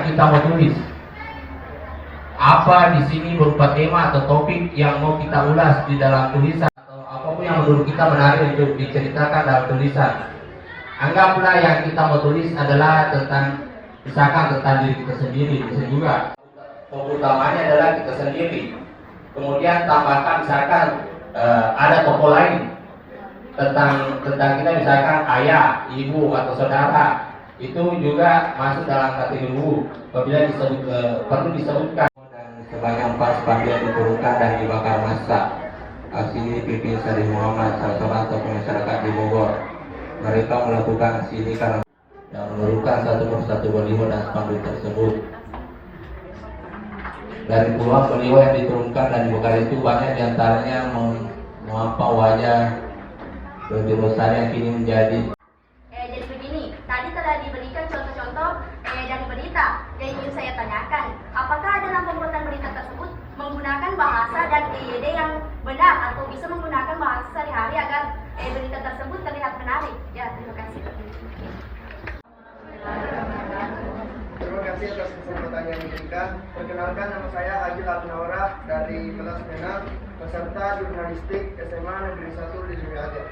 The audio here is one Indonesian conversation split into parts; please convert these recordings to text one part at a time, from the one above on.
yang kita mau tulis. Apa di sini berupa tema atau topik yang mau kita ulas di dalam tulisan, atau apapun yang menurut kita menarik untuk diceritakan dalam tulisan. Anggaplah yang kita mau tulis adalah tentang, misalkan tentang diri kita sendiri, bisa juga. Utamanya adalah kita sendiri. Kemudian tambahkan misalkan ada tokoh lain tentang kita, misalkan ayah, ibu atau saudara. Itu juga masuk dalam kategori apabila disebut, perlu disebutkan. Sebanyak 4 spanduk diturunkan dan dibakar massa. Aksi ini dipimpin Syarif Muhammad, salah seorang tokoh masyarakat di Bogor. Mereka melakukan aksi ini karena yang menurunkan satu persatu baliho dan spanduk tersebut. Dari puluhan baliho yang diturunkan dan dibakar itu, banyak diantaranya memampang wajah Baby Rosari yang kini menjadi. Jadi begini, tadi telah diberikan contoh-contoh dari berita. Yang ingin saya tanyakan, apakah dalam pembuatan berita tersebut menggunakan bahasa dan EYD yang benar atau bisa menggunakan bahasa sehari-hari agar berita tersebut terlihat menarik? Ya, terima kasih. Terima kasih atas kesempatan yang diberikan. Perkenalkan, nama saya Agil Abnawara dari kelas 6, peserta jurnalistik SMA Negeri 1 di Suryadi.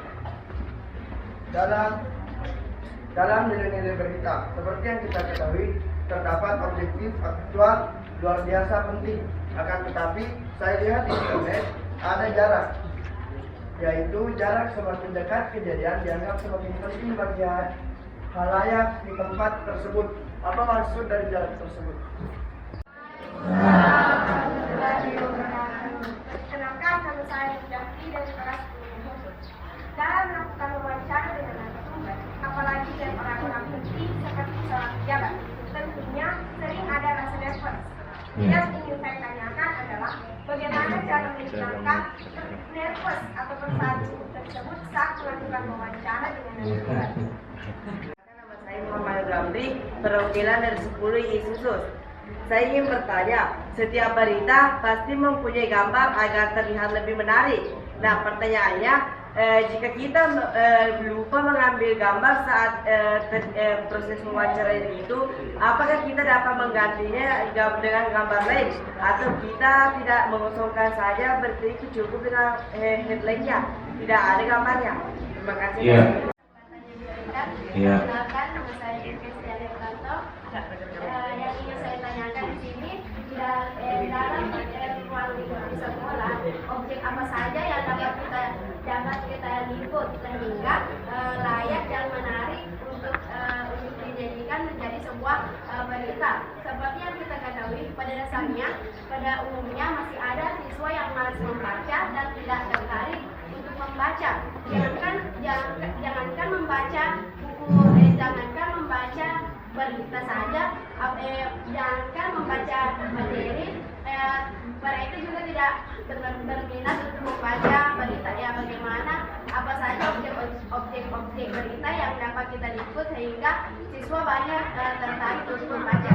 Dalam nilai-nilai berita, seperti yang kita ketahui, terdapat objektif, aktual, luar biasa penting. Akan tetapi, saya lihat di internet ada jarak, yaitu jarak semakin dekat kejadian dianggap semakin penting bagi halayak di tempat tersebut. Apa maksud dari jarak tersebut? Kenalkan, nama saya Jafri dari kelas 10. Dalam melakukan wawancara dengan narasumber, apalagi dengan orang-orang penting seperti seorang pejabat, tentunya sering ada rasa nervous. Yang ingin saya tanyakan adalah bagaimana cara menghilangkan nervous atau persatu tersebut saat melakukan wawancara dengan narasumber. Nama saya Muhammad Ramli, perwakilan dari 10 Yesus. Saya ingin bertanya, setiap berita pasti mempunyai gambar agar terlihat lebih menarik. Nah, pertanyaannya, jika kita lupa mengambil gambar saat proses wawancara itu, apakah kita dapat menggantinya dengan gambar lain, atau kita tidak mengosongkan saja berita itu cukup dengan headline-nya, tidak ada gambarnya? Terima kasih. Kenalkan, nama saya Kristian Levanto. Yang ingin saya tanyakan di sini, dalam ruang lingkup di sekolah, objek apa saja yang dapat kita liput sehingga layak dan menarik untuk dijadikan menjadi sebuah berita. Seperti yang kita ketahui, pada dasarnya, pada umumnya masih ada siswa yang malas membaca dan tidak tertarik untuk membaca. Jangankan membaca buku, jangankan membaca berita saja, jangankan membaca materi, mereka juga tidak berminat untuk membaca berita. Ya, bagaimana, apa saja objek berita yang dapat kita liput sehingga siswa banyak tertarik untuk membaca